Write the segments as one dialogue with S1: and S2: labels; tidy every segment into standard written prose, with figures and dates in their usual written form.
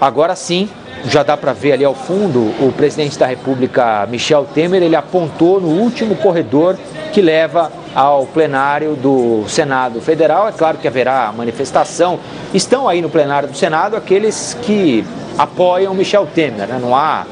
S1: Agora sim, já dá para ver ali ao fundo, o presidente da República, Michel Temer, ele apontou no último corredor que leva ao plenário do Senado Federal. É claro que haverá manifestação. Estão aí no plenário do Senado aqueles que apoiam Michel Temer, né? Não há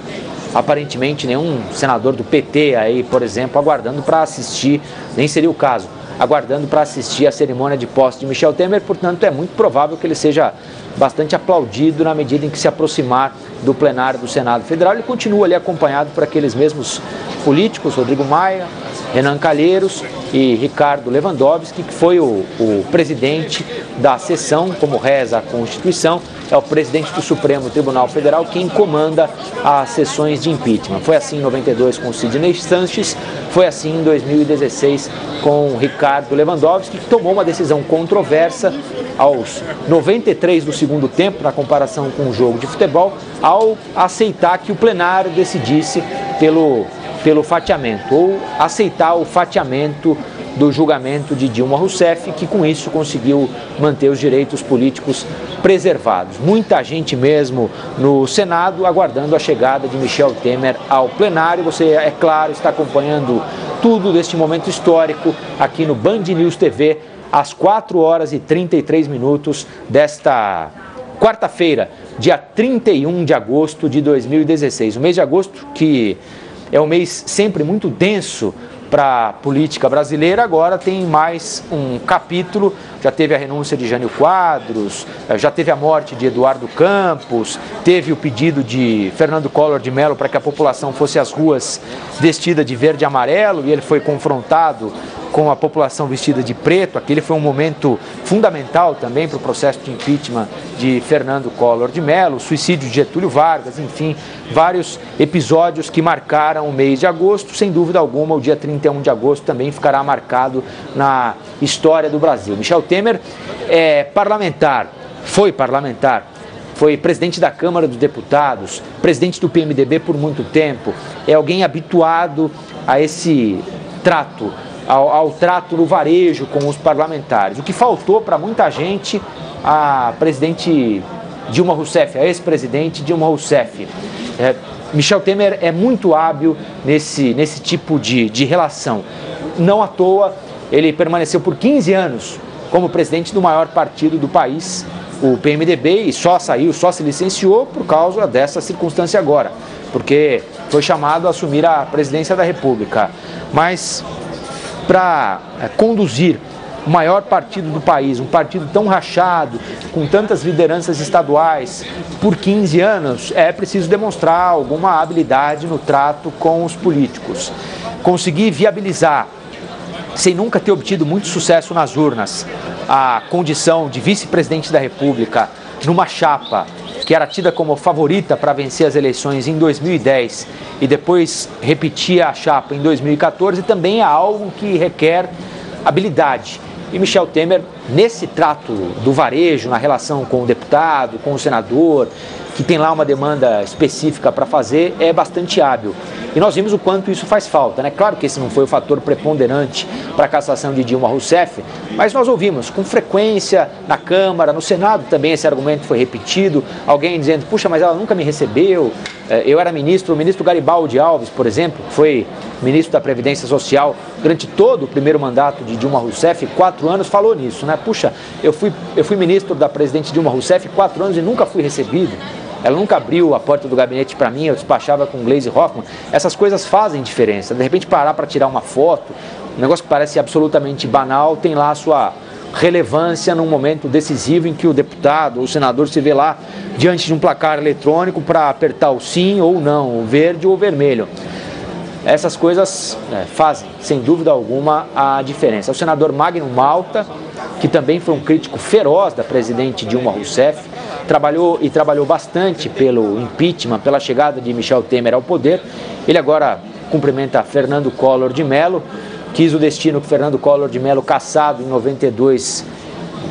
S1: aparentemente nenhum senador do PT aí, por exemplo, aguardando para assistir, nem seria o caso, aguardando para assistir a cerimônia de posse de Michel Temer. Portanto, é muito provável que ele seja bastante aplaudido na medida em que se aproximar do plenário do Senado Federal. Ele continua ali acompanhado por aqueles mesmos políticos, Rodrigo Maia, Renan Calheiros e Ricardo Lewandowski, que foi o presidente da sessão, como reza a Constituição, é o presidente do Supremo Tribunal Federal quem comanda as sessões de impeachment. Foi assim em 92 com Sidney Sanches, foi assim em 2016 com Ricardo Lewandowski, que tomou uma decisão controversa aos 93 do segundo tempo, na comparação com o jogo de futebol, ao aceitar que o plenário decidisse pelo fatiamento, ou aceitar o fatiamento do julgamento de Dilma Rousseff, que com isso conseguiu manter os direitos políticos preservados. Muita gente mesmo no Senado aguardando a chegada de Michel Temer ao plenário. Você, é claro, está acompanhando tudo deste momento histórico aqui no Band News TV, às 4 horas e 33 minutos desta quarta-feira, dia 31 de agosto de 2016. O mês de agosto, que é um mês sempre muito denso para a política brasileira, agora tem mais um capítulo. Já teve a renúncia de Jânio Quadros, já teve a morte de Eduardo Campos, teve o pedido de Fernando Collor de Mello para que a população fosse às ruas vestida de verde e amarelo, e ele foi confrontado com a população vestida de preto. Aquele foi um momento fundamental também para o processo de impeachment de Fernando Collor de Mello, o suicídio de Getúlio Vargas, enfim, vários episódios que marcaram o mês de agosto. Sem dúvida alguma, o dia 31 de agosto também ficará marcado na história do Brasil. Michel Temer é parlamentar, foi presidente da Câmara dos Deputados, presidente do PMDB por muito tempo, é alguém habituado a esse trato, ao trato no varejo com os parlamentares. O que faltou para muita gente, a presidente Dilma Rousseff, a ex-presidente Dilma Rousseff. Michel Temer é muito hábil nesse tipo de relação. Não à toa, ele permaneceu por 15 anos como presidente do maior partido do país, o PMDB, e só se licenciou por causa dessa circunstância agora, porque foi chamado a assumir a presidência da República. Mas para conduzir o maior partido do país, um partido tão rachado, com tantas lideranças estaduais, por 15 anos, é preciso demonstrar alguma habilidade no trato com os políticos. Conseguir viabilizar, sem nunca ter obtido muito sucesso nas urnas, a condição de vice-presidente da República numa chapa que era tida como favorita para vencer as eleições em 2010 e depois repetia a chapa em 2014, também é algo que requer habilidade. E Michel Temer, nesse trato do varejo, na relação com o deputado, com o senador, que tem lá uma demanda específica para fazer, é bastante hábil. E nós vimos o quanto isso faz falta, né? Claro que esse não foi o fator preponderante para a cassação de Dilma Rousseff, mas nós ouvimos com frequência na Câmara, no Senado também esse argumento foi repetido, alguém dizendo, puxa, mas ela nunca me recebeu, eu era ministro, o ministro Garibaldi Alves, por exemplo, que foi ministro da Previdência Social durante todo o primeiro mandato de Dilma Rousseff, 4 anos, falou nisso, né? Puxa, eu fui ministro da presidente Dilma Rousseff 4 anos e nunca fui recebido. Ela nunca abriu a porta do gabinete para mim, eu despachava com Gleisi Hoffmann. Essas coisas fazem diferença. De repente parar para tirar uma foto, um negócio que parece absolutamente banal, tem lá a sua relevância num momento decisivo em que o deputado ou o senador se vê lá diante de um placar eletrônico para apertar o sim ou não, o verde ou o vermelho. Essas coisas fazem, sem dúvida alguma, a diferença. O senador Magno Malta, que também foi um crítico feroz da presidente Dilma Rousseff, trabalhou bastante pelo impeachment, pela chegada de Michel Temer ao poder. Ele agora cumprimenta Fernando Collor de Mello, quis o destino que Fernando Collor de Mello, cassado em 92,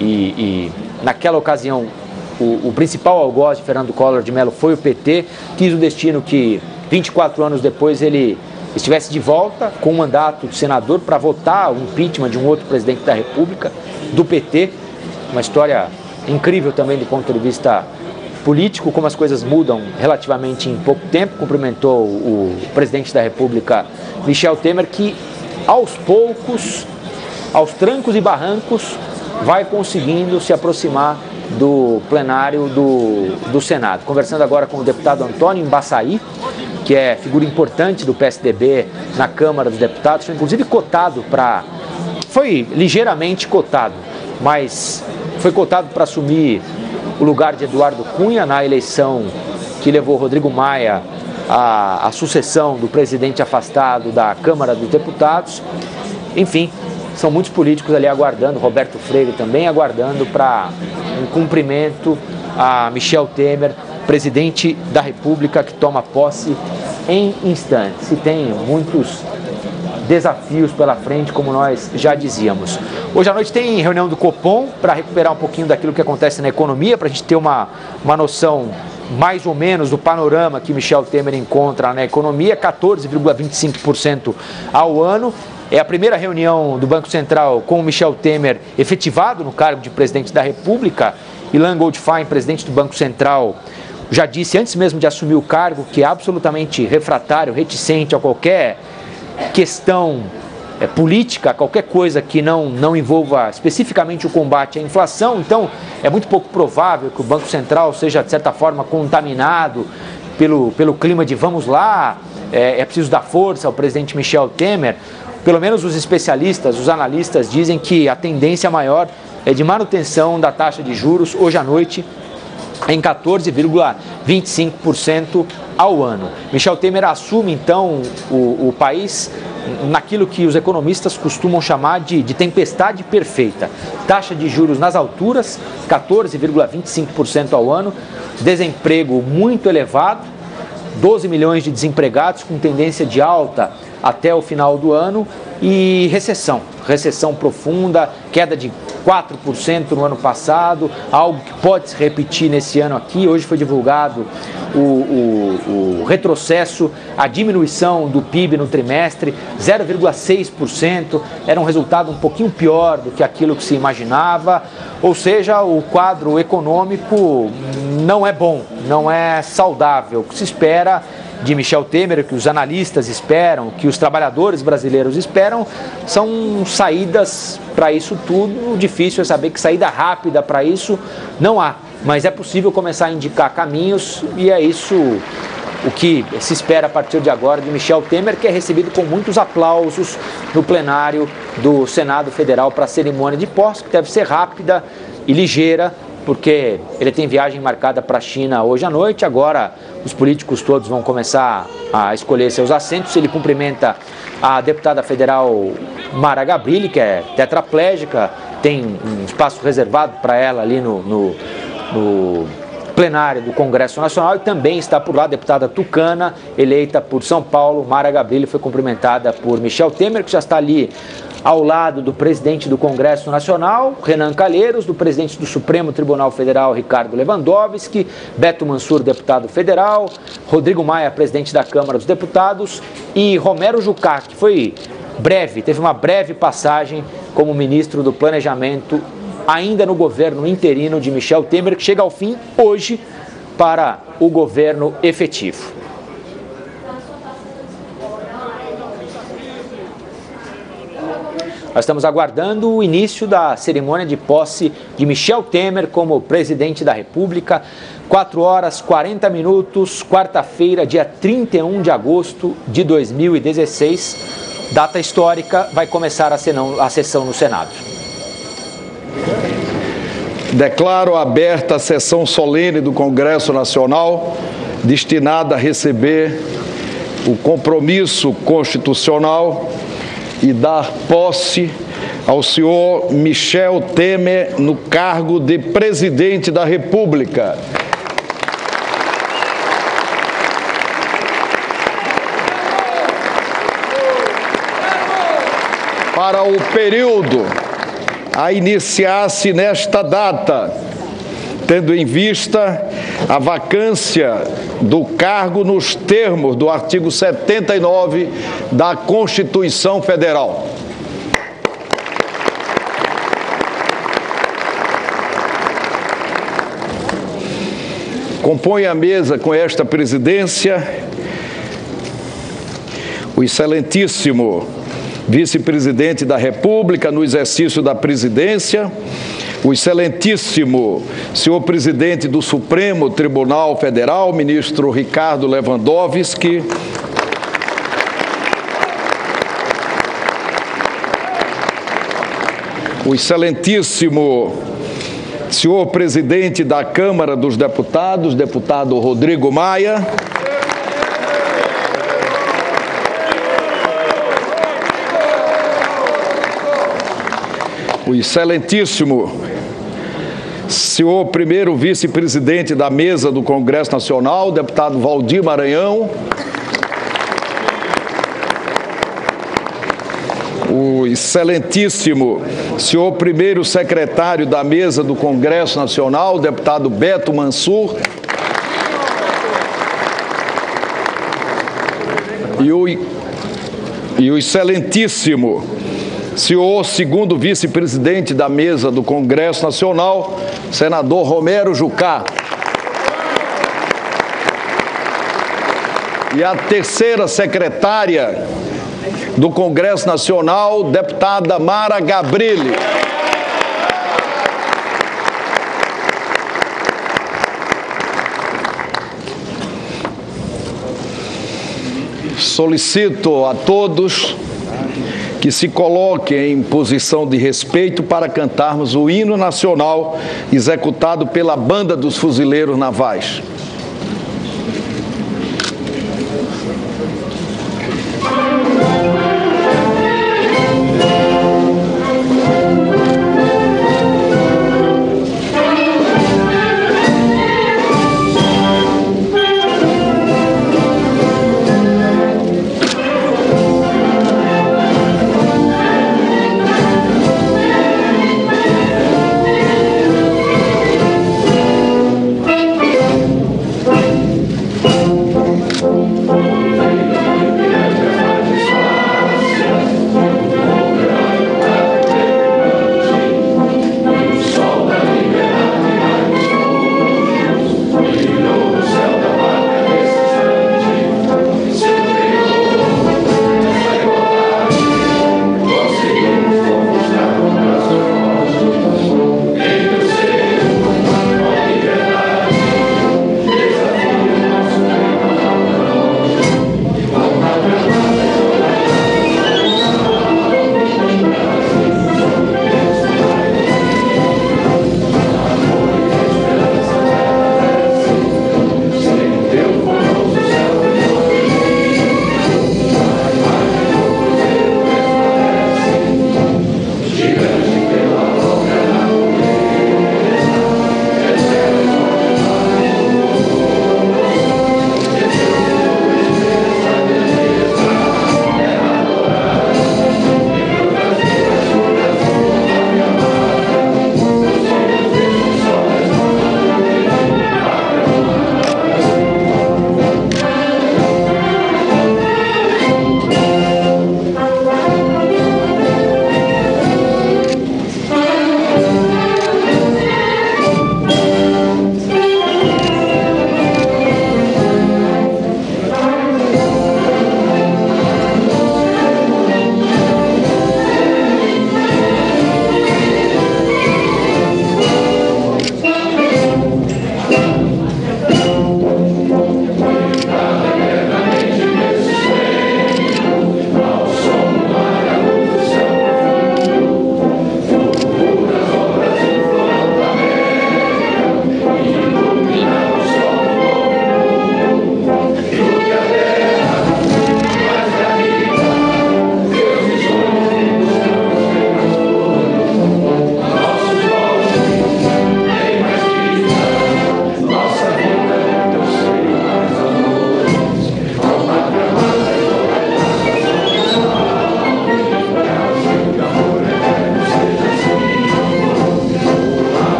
S1: e naquela ocasião o principal algoz de Fernando Collor de Mello foi o PT, quis o destino que 24 anos depois ele estivesse de volta com o mandato de senador para votar o impeachment de um outro presidente da República, do PT, uma história incrível também do ponto de vista político, como as coisas mudam relativamente em pouco tempo. Cumprimentou o presidente da República, Michel Temer, que aos poucos, aos trancos e barrancos, vai conseguindo se aproximar do plenário do Senado. Conversando agora com o deputado Antônio Embaçaí, que é figura importante do PSDB na Câmara dos Deputados, foi inclusive cotado foi ligeiramente cotado, mas foi cotado para assumir o lugar de Eduardo Cunha na eleição que levou Rodrigo Maia à sucessão do presidente afastado da Câmara dos Deputados. Enfim, são muitos políticos ali aguardando, Roberto Freire também aguardando para um cumprimento a Michel Temer, presidente da República, que toma posse em instantes. E tem muitos desafios pela frente, como nós já dizíamos. Hoje à noite tem reunião do Copom para recuperar um pouquinho daquilo que acontece na economia, para a gente ter uma noção mais ou menos do panorama que Michel Temer encontra na economia, 14,25% ao ano. É a primeira reunião do Banco Central com o Michel Temer efetivado no cargo de presidente da República. Ilan Goldfein, presidente do Banco Central, já disse antes mesmo de assumir o cargo que é absolutamente refratário, reticente a qualquer questão política, qualquer coisa que não envolva especificamente o combate à inflação. Então, é muito pouco provável que o Banco Central seja, de certa forma, contaminado pelo clima de vamos lá, é preciso dar força ao presidente Michel Temer. Pelo menos os especialistas, os analistas dizem que a tendência maior é de manutenção da taxa de juros hoje à noite em 14,25% ao ano. Michel Temer assume então o país naquilo que os economistas costumam chamar de tempestade perfeita. Taxa de juros nas alturas, 14,25% ao ano, desemprego muito elevado, 12 milhões de desempregados com tendência de alta até o final do ano e recessão profunda, queda de 4% no ano passado, algo que pode se repetir nesse ano aqui. Hoje foi divulgado o retrocesso, a diminuição do PIB no trimestre, 0,6%, era um resultado um pouquinho pior do que aquilo que se imaginava, ou seja, o quadro econômico não é bom, não é saudável. O que se espera de Michel Temer, o que os analistas esperam, o que os trabalhadores brasileiros esperam, são saídas para isso tudo. Difícil é saber que saída rápida para isso não há, mas é possível começar a indicar caminhos e é isso o que se espera a partir de agora de Michel Temer, que é recebido com muitos aplausos no plenário do Senado Federal para a cerimônia de posse, que deve ser rápida e ligeira, porque ele tem viagem marcada para a China hoje à noite. Agora os políticos todos vão começar a escolher seus assentos. Ele cumprimenta a deputada federal Mara Gabrilli, que é tetraplégica, tem um espaço reservado para ela ali no plenário do Congresso Nacional, e também está por lá a deputada tucana, eleita por São Paulo. Mara Gabrilli foi cumprimentada por Michel Temer, que já está ali ao lado do presidente do Congresso Nacional, Renan Calheiros, do presidente do Supremo Tribunal Federal, Ricardo Lewandowski, Beto Mansur, deputado federal, Rodrigo Maia, presidente da Câmara dos Deputados, e Romero Jucá, que teve uma breve passagem como ministro do Planejamento, ainda no governo interino de Michel Temer, que chega ao fim hoje para o governo efetivo. Nós estamos aguardando o início da cerimônia de posse de Michel Temer como presidente da República. 4h40, quarta-feira, dia 31 de agosto de 2016. Data histórica, vai começar a sessão no Senado.
S2: Declaro aberta a sessão solene do Congresso Nacional, destinada a receber o compromisso constitucional e dar posse ao senhor Michel Temer no cargo de presidente da República. Para o período a iniciar-se nesta data, tendo em vista a vacância do cargo nos termos do artigo 79 da Constituição Federal. Compõe a mesa com esta presidência o excelentíssimo vice-presidente da República no exercício da presidência, o excelentíssimo senhor presidente do Supremo Tribunal Federal, ministro Ricardo Lewandowski, o excelentíssimo senhor presidente da Câmara dos Deputados, deputado Rodrigo Maia, o excelentíssimo senhor primeiro vice-presidente da mesa do Congresso Nacional, deputado Valdir Maranhão, o excelentíssimo senhor primeiro secretário da mesa do Congresso Nacional, deputado Beto Mansur, e o excelentíssimo senhor segundo vice-presidente da mesa do Congresso Nacional, senador Romero Jucá. E a terceira secretária do Congresso Nacional, deputada Mara Gabrilli. Solicito a todos que se coloquem em posição de respeito para cantarmos o hino nacional executado pela Banda dos Fuzileiros Navais.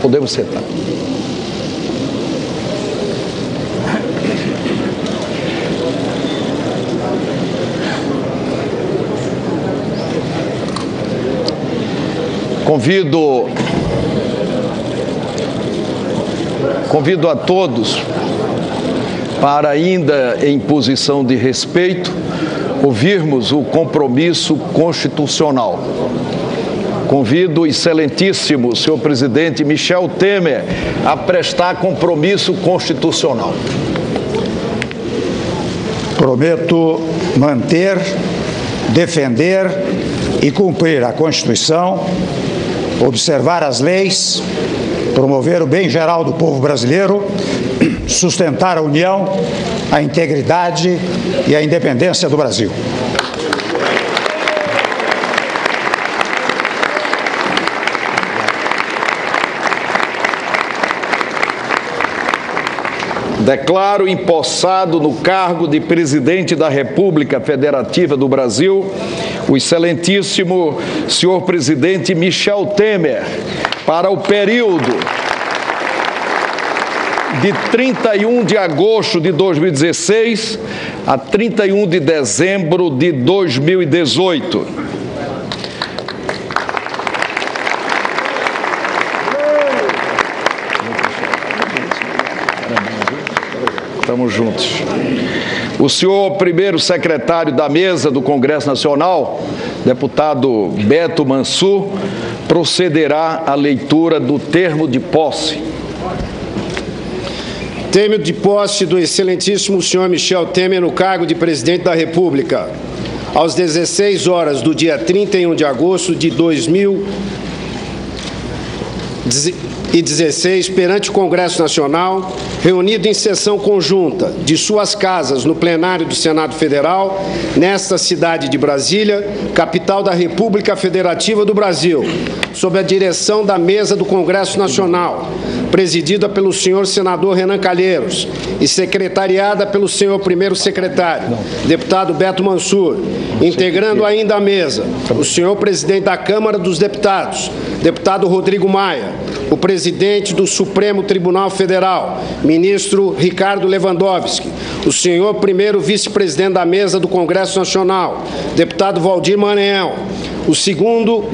S2: Podemos sentar. Convido a todos para, ainda em posição de respeito, ouvirmos o compromisso constitucional. Convido o excelentíssimo senhor presidente Michel Temer a prestar compromisso constitucional.
S3: Prometo manter, defender e cumprir a Constituição, observar as leis, promover o bem geral do povo brasileiro, sustentar a união, a integridade e a independência do Brasil.
S2: Declaro empossado no cargo de presidente da República Federativa do Brasil o excelentíssimo senhor presidente Michel Temer para o período de 31 de agosto de 2016 a 31 de dezembro de 2018. Estamos juntos. O senhor primeiro secretário da mesa do Congresso Nacional, deputado Beto Mansur, procederá à leitura do termo de posse.
S4: Termo de posse do excelentíssimo senhor Michel Temer no cargo de presidente da República. Às 16 horas do dia 31 de agosto de 2016, perante o Congresso Nacional, reunido em sessão conjunta de suas casas no plenário do Senado Federal, nesta cidade de Brasília, capital da República Federativa do Brasil, sob a direção da mesa do Congresso Nacional, presidida pelo senhor senador Renan Calheiros e secretariada pelo senhor primeiro secretário, deputado Beto Mansur, integrando ainda a mesa o senhor presidente da Câmara dos Deputados, deputado Rodrigo Maia, o presidente do Supremo Tribunal Federal, ministro Ricardo Lewandowski, o senhor primeiro vice-presidente da mesa do Congresso Nacional, deputado Valdir Maranhão, o segundo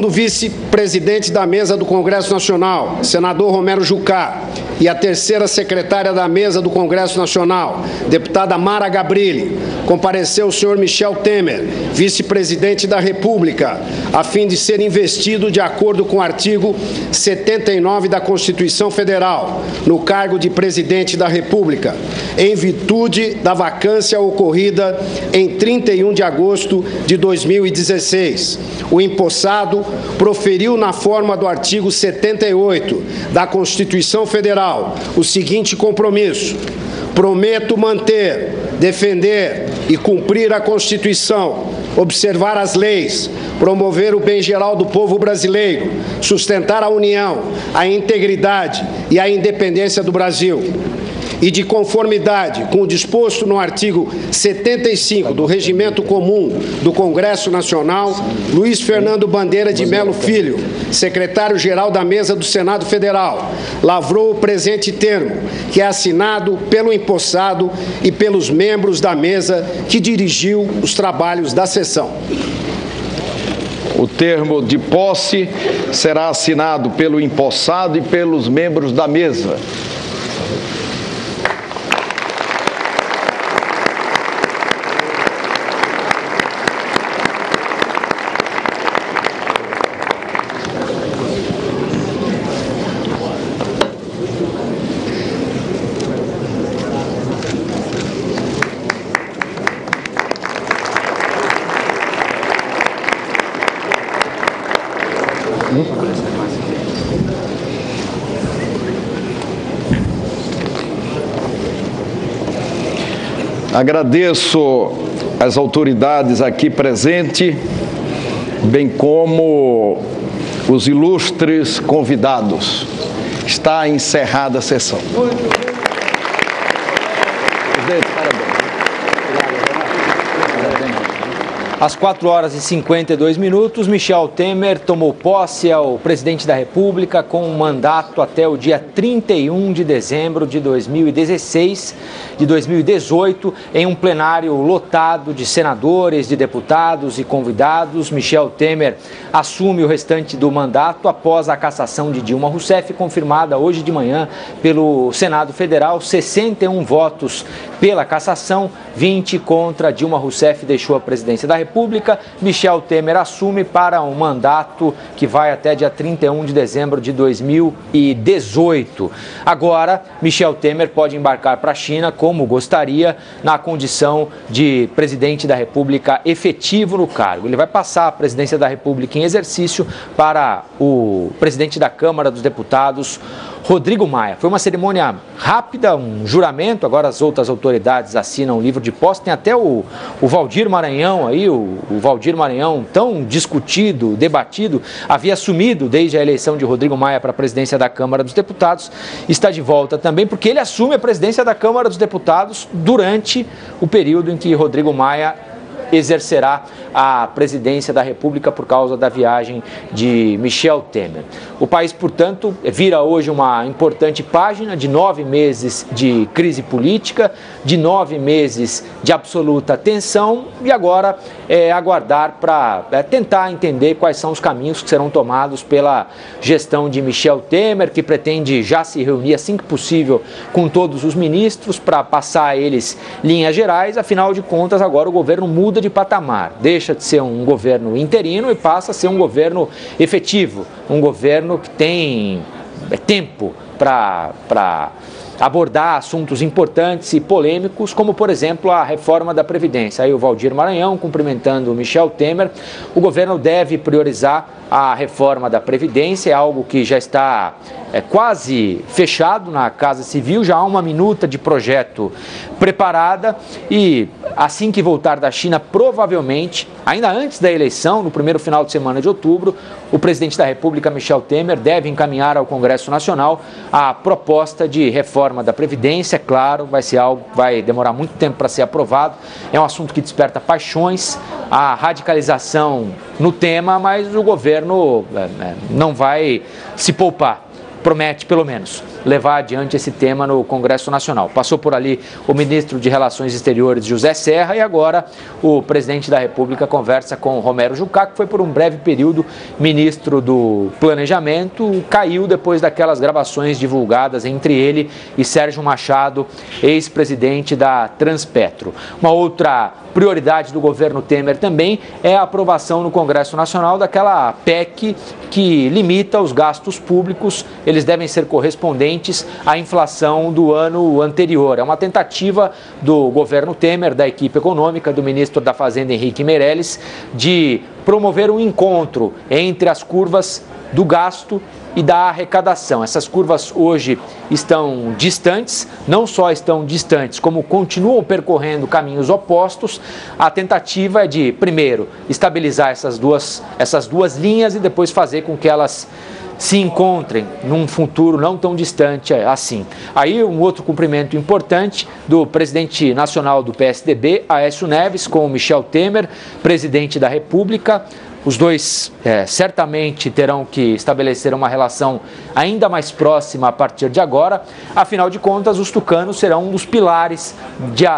S4: vice-presidente da mesa do Congresso Nacional, senador Romero Jucá, e a terceira secretária da mesa do Congresso Nacional, deputada Mara Gabrilli, compareceu o senhor Michel Temer, vice-presidente da República, a fim de ser investido de acordo com o artigo 79 da Constituição Federal, no cargo de presidente da República, em virtude da vacância ocorrida em 31 de agosto de 2016. O empossado proferiu na forma do artigo 78 da Constituição Federal o seguinte compromisso: prometo manter, defender e cumprir a Constituição, observar as leis, promover o bem geral do povo brasileiro, sustentar a união, a integridade e a independência do Brasil. E de conformidade com o disposto no artigo 75 do Regimento Comum do Congresso Nacional, Luiz Fernando Bandeira de Melo Filho, secretário-geral da Mesa do Senado Federal, lavrou o presente termo, que é assinado pelo empossado e pelos membros da mesa que dirigiu os trabalhos da sessão.
S2: O termo de posse será assinado pelo empossado e pelos membros da mesa. Agradeço às autoridades aqui presentes, bem como os ilustres convidados. Está encerrada a sessão. Parabéns.
S1: Às 4 horas e 52 minutos, Michel Temer tomou posse ao presidente da República com um mandato até o dia 31 de dezembro de 2018, em um plenário lotado de senadores, de deputados e convidados. Michel Temer assume o restante do mandato após a cassação de Dilma Rousseff, confirmada hoje de manhã pelo Senado Federal. 61 votos pela cassação, 20 contra. Dilma Rousseff deixou a presidência da República. Michel Temer assume para um mandato que vai até dia 31 de dezembro de 2018. Agora, Michel Temer pode embarcar para a China como gostaria, na condição de presidente da República efetivo no cargo. Ele vai passar a presidência da República em exercício para o presidente da Câmara dos Deputados, Rodrigo Maia. Foi uma cerimônia rápida, um juramento. Agora as outras autoridades assinam o livro de posse. Tem até o Waldir Maranhão aí, o Waldir Maranhão, tão discutido, debatido, havia assumido desde a eleição de Rodrigo Maia para a presidência da Câmara dos Deputados, está de volta também, porque ele assume a presidência da Câmara dos Deputados durante o período em que Rodrigo Maia exercerá a presidência da República por causa da viagem de Michel Temer. O país, portanto, vira hoje uma importante página de 9 meses de crise política, de 9 meses de absoluta tensão, e agora aguardar para tentar entender quais são os caminhos que serão tomados pela gestão de Michel Temer, que pretende já se reunir assim que possível com todos os ministros para passar a eles linhas gerais. Afinal de contas, agora o governo muda de patamar, deixa de ser um governo interino e passa a ser um governo efetivo, um governo que tem tempo para abordar assuntos importantes e polêmicos, como, por exemplo, a reforma da Previdência. Aí o Waldir Maranhão cumprimentando o Michel Temer. O governo deve priorizar a reforma da Previdência, é algo que já está quase fechado na Casa Civil, já há uma minuta de projeto preparada e assim que voltar da China, provavelmente, ainda antes da eleição, no primeiro final de semana de outubro, o presidente da República, Michel Temer, deve encaminhar ao Congresso Nacional a proposta de reforma da Previdência. Claro, vai ser algo que vai demorar muito tempo para ser aprovado, é um assunto que desperta paixões, a radicalização no tema, mas o governo não vai se poupar. Promete, pelo menos, levar adiante esse tema no Congresso Nacional. Passou por ali o ministro de Relações Exteriores, José Serra, e agora o presidente da República conversa com Romero Jucá, que foi por um breve período ministro do Planejamento, caiu depois daquelas gravações divulgadas entre ele e Sérgio Machado, ex-presidente da Transpetro. Uma outra prioridade do governo Temer também é a aprovação no Congresso Nacional daquela PEC que limita os gastos públicos. Eles devem ser correspondentes à inflação do ano anterior. É uma tentativa do governo Temer, da equipe econômica, do ministro da Fazenda, Henrique Meirelles, de promover um encontro entre as curvas do gasto e da arrecadação. Essas curvas hoje estão distantes, não só estão distantes, como continuam percorrendo caminhos opostos. A tentativa é de, primeiro, estabilizar essas duas linhas e depois fazer com que elas se encontrem num futuro não tão distante assim. Aí um outro cumprimento importante do presidente nacional do PSDB, Aécio Neves, com Michel Temer, presidente da República. Os dois certamente terão que estabelecer uma relação ainda mais próxima a partir de agora. Afinal de contas, os tucanos serão um dos pilares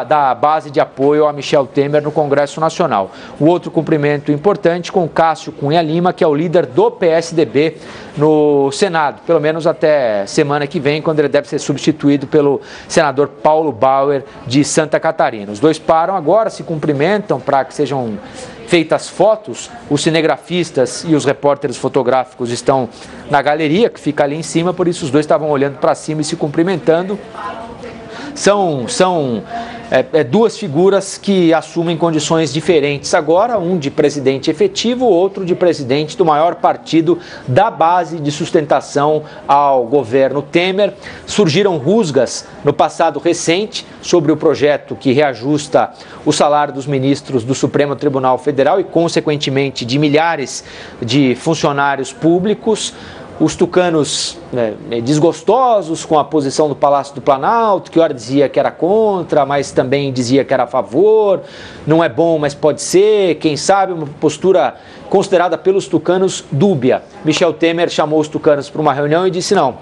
S1: da base de apoio a Michel Temer no Congresso Nacional. O outro cumprimento importante com Cássio Cunha Lima, que é o líder do PSDB no Senado, pelo menos até semana que vem, quando ele deve ser substituído pelo senador Paulo Bauer, de Santa Catarina. Os dois param agora, se cumprimentam para que sejam feitas fotos. Os cinegrafistas e os repórteres fotográficos estão na galeria, que fica ali em cima, por isso os dois estavam olhando para cima e se cumprimentando. São duas figuras que assumem condições diferentes agora, um de presidente efetivo, outro de presidente do maior partido da base de sustentação ao governo Temer. Surgiram rusgas no passado recente sobre o projeto que reajusta o salário dos ministros do Supremo Tribunal Federal e, consequentemente, de milhares de funcionários públicos. Os tucanos desgostosos com a posição do Palácio do Planalto, que ora dizia que era contra, mas também dizia que era a favor. Não é bom, mas pode ser, quem sabe, uma postura considerada pelos tucanos dúbia. Michel Temer chamou os tucanos para uma reunião e disse não,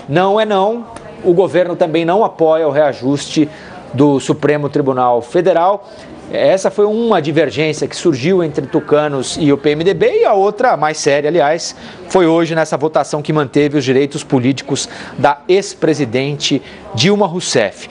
S1: não é não. O governo também não apoia o reajuste do Supremo Tribunal Federal. Essa foi uma divergência que surgiu entre tucanos e o PMDB, e a outra, mais séria, aliás, foi hoje nessa votação que manteve os direitos políticos da ex-presidente Dilma Rousseff.